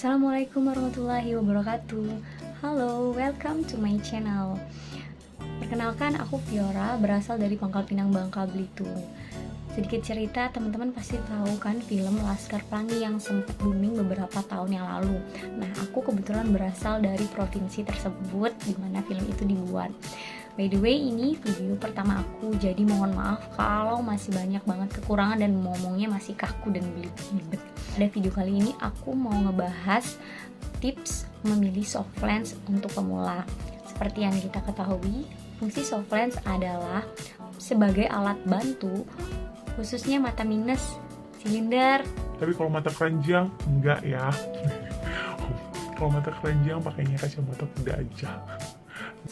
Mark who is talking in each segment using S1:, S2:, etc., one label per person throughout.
S1: Assalamualaikum warahmatullahi wabarakatuh. Halo, welcome to my channel. Perkenalkan, aku Fiora, berasal dari Pangkal Pinang, Bangka Belitung. Sedikit cerita, teman-teman pasti tahu kan film Laskar Pelangi yang sempat booming beberapa tahun yang lalu. Nah, aku kebetulan berasal dari provinsi tersebut di mana film itu dibuat. By the way, ini video pertama aku, jadi mohon maaf kalau masih banyak banget kekurangan dan ngomongnya masih kaku dan belibet. Pada video kali ini aku mau ngebahas tips memilih soft lens untuk pemula. Seperti yang kita ketahui, fungsi soft lens adalah sebagai alat bantu khususnya mata minus, silinder.
S2: Tapi kalau mata keranjang enggak ya. Kalau mata keranjang pakainya kacamata kuda aja.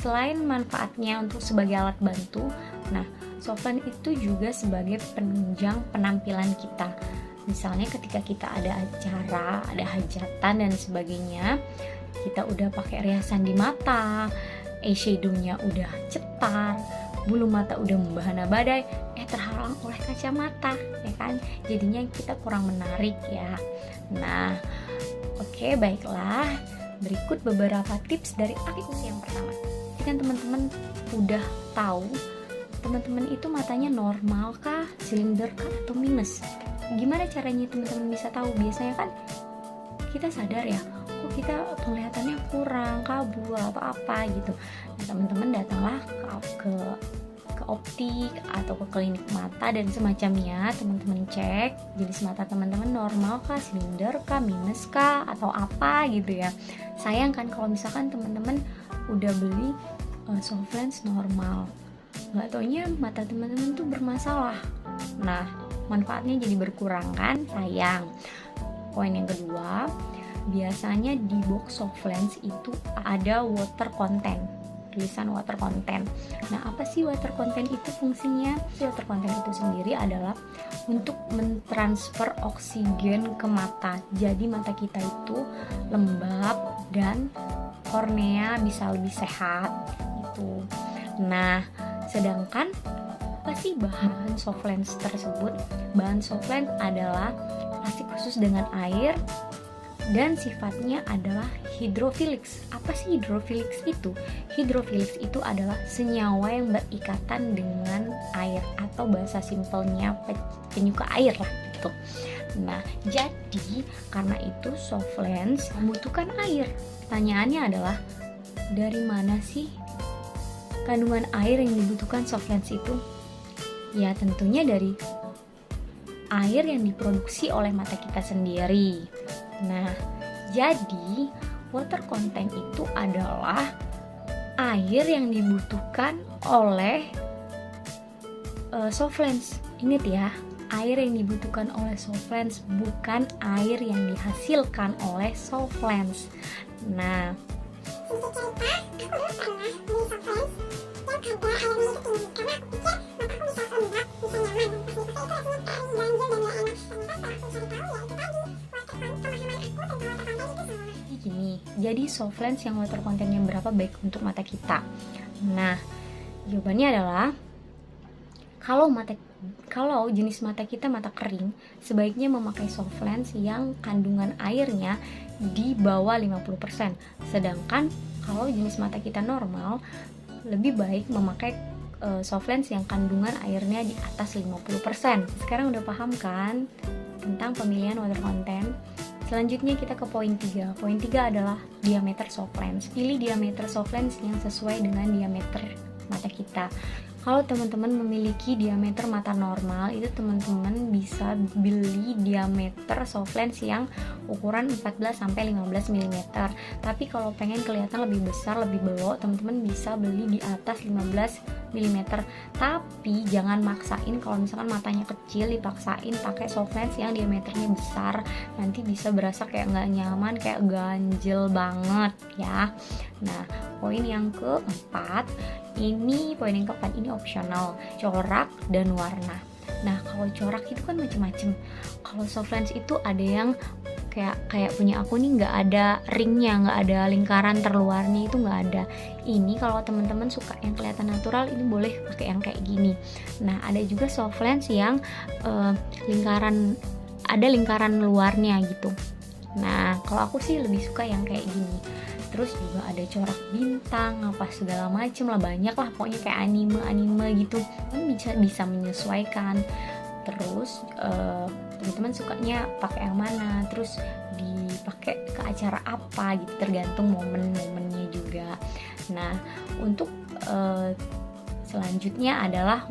S1: Selain manfaatnya untuk sebagai alat bantu, nah soft lens itu juga sebagai penunjang penampilan kita. Misalnya ketika kita ada acara, ada hajatan dan sebagainya, kita udah pakai riasan di mata, eyeshadow-nya udah cetar, bulu mata udah membahana badai, terhalang oleh kacamata, ya kan? Jadinya kita kurang menarik ya. Nah, oke, baiklah. Berikut beberapa tips dari aku. Yang pertama, kan teman-teman udah tahu, teman-teman itu matanya normal kah, silinder kah, atau minus? Gimana caranya teman-teman bisa tahu? Biasanya kan kita sadar ya, kok kita penglihatannya kurang, kabur atau apa gitu. Nah, teman-teman datanglah ke optik atau ke klinik mata dan semacamnya. Teman-teman cek jenis mata teman-teman normal kah, silinder kah, minus kah, atau apa gitu ya. Sayang kan kalau misalkan teman-teman udah beli soft lens normal, nggak taunya mata teman-teman tuh bermasalah. Nah, manfaatnya jadi berkurang kan, sayang. Poin yang kedua, biasanya di box soft lens itu ada water content, tulisan water content. Nah, apa sih water content itu fungsinya? Water content itu sendiri adalah untuk mentransfer oksigen ke mata. Jadi mata kita itu lembab dan kornea bisa lebih sehat gitu. Nah, sedangkan apa sih bahan soft lens tersebut? Bahan soft lens adalah plastik khusus dengan air dan sifatnya adalah hydrophilics. Apa sih hydrophilics itu? Hydrophilics itu adalah senyawa yang berikatan dengan air, atau bahasa simpelnya penyuka air lah gitu. Nah, jadi karena itu soft lens membutuhkan air. Pertanyaannya adalah, dari mana sih kandungan air yang dibutuhkan soft lens itu? Ya, tentunya dari air yang diproduksi oleh mata kita sendiri. Nah, jadi water content itu adalah air yang dibutuhkan oleh soft lens. Ingat ya, air yang dibutuhkan oleh soft lens, bukan air yang dihasilkan oleh soft lens. Nah, gini, jadi soft lens yang water contentnya berapa baik untuk mata kita? Nah, jawabannya adalah kalau jenis mata kita mata kering, sebaiknya memakai soft lens yang kandungan airnya di bawah 50%. Sedangkan kalau jenis mata kita normal, lebih baik memakai soft lens yang kandungan airnya di atas 50%. Sekarang udah paham kan tentang pemilihan water content? Selanjutnya kita ke poin 3. Poin 3 adalah diameter soft lens. Pilih diameter soft lens yang sesuai dengan diameter mata kita. Kalau teman-teman memiliki diameter mata normal, itu teman-teman bisa beli diameter soft lens yang ukuran 14-15 mm. Tapi kalau pengen kelihatan lebih besar, lebih belok, teman-teman bisa beli di atas 15 mm. Tapi jangan maksain, kalau misalkan matanya kecil dipaksain pakai soft lens yang diameternya besar, nanti bisa berasa kayak nggak nyaman, kayak ganjel banget ya. Nah, poin yang keempat ini opsional, corak dan warna. Nah, kalau corak itu kan macam-macam. Kalau soft lens itu ada yang kayak punya aku nih, nggak ada ringnya, nggak ada lingkaran terluarnya, itu nggak ada. Ini kalau teman-teman suka yang kelihatan natural, ini boleh pakai yang kayak gini. Nah, ada juga soft lens yang lingkaran luarnya gitu. Nah, kalau aku sih lebih suka yang kayak gini. Terus juga ada corak bintang, apa segala macem lah, banyak lah pokoknya kayak anime gitu. Kan bisa menyesuaikan. Terus teman-teman sukanya pakai yang mana? Terus dipakai ke acara apa gitu, tergantung momen-momennya juga. Nah, untuk selanjutnya adalah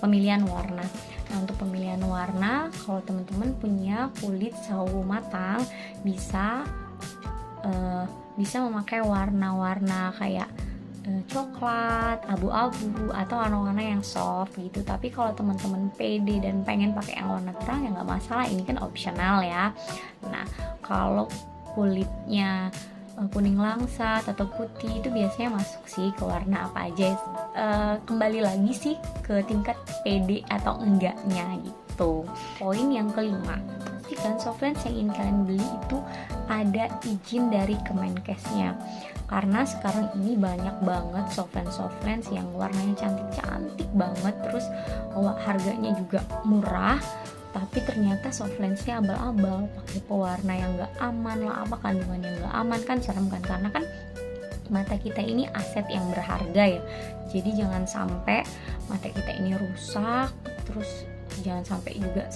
S1: pemilihan warna. Nah, untuk pemilihan warna, kalau teman-teman punya kulit sawo matang, bisa memakai warna-warna kayak coklat, abu-abu, atau warna-warna yang soft gitu. Tapi kalau teman-teman pede dan pengen pakai yang warna terang, ya nggak masalah, ini kan opsional ya. Nah, kalau kulitnya kuning langsat atau putih, itu biasanya masuk sih ke warna apa aja. Kembali lagi sih ke tingkat pede atau enggaknya gitu. Poin yang kelima, pastikan softline yang ingin kalian beli itu ada izin dari Kemenkesnya, karena sekarang ini banyak banget softline yang warnanya cantik-cantik banget, terus harganya juga murah, tapi ternyata softline-nya abal-abal, pakai pewarna yang gak aman lah, apa kandungan yang gak aman, kan serem kan, karena kan mata kita ini aset yang berharga ya. Jadi jangan sampai mata kita ini rusak, terus jangan sampai juga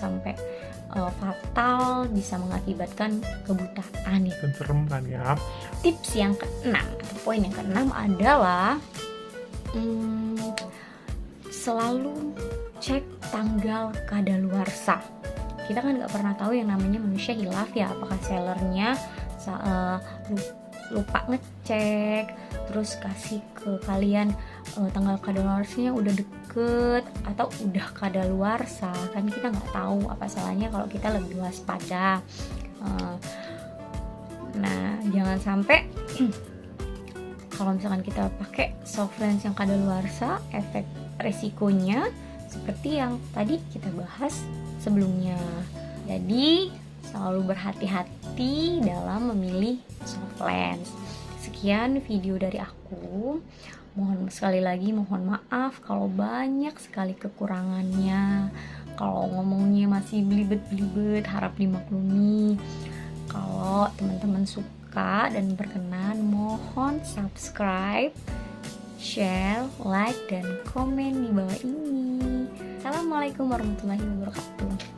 S1: fatal, bisa mengakibatkan kebutaan ya.
S2: Kan serem kan ya.
S1: Tips yang keenam atau poin yang keenam adalah selalu cek tanggal kadaluarsa. Kita kan nggak pernah tahu, yang namanya manusia hilaf ya, apakah sellernya lupa ngecek, terus kasih ke kalian tanggal kadaluarsanya udah deket atau udah kadaluarsa, kan kita nggak tahu. Apa salahnya kalau kita lebih waspada. Nah, jangan sampai kalau misalkan kita pakai softline yang kadaluarsa, efek resikonya seperti yang tadi kita bahas sebelumnya. Jadi selalu berhati-hati dalam memilih softline. Sekian video dari aku. Sekali lagi mohon maaf kalau banyak sekali kekurangannya. Kalau ngomongnya masih belibet-belibet, harap dimaklumi. Kalau teman-teman suka dan berkenan, mohon subscribe, share, like, dan komen di bawah ini. Assalamualaikum warahmatullahi wabarakatuh.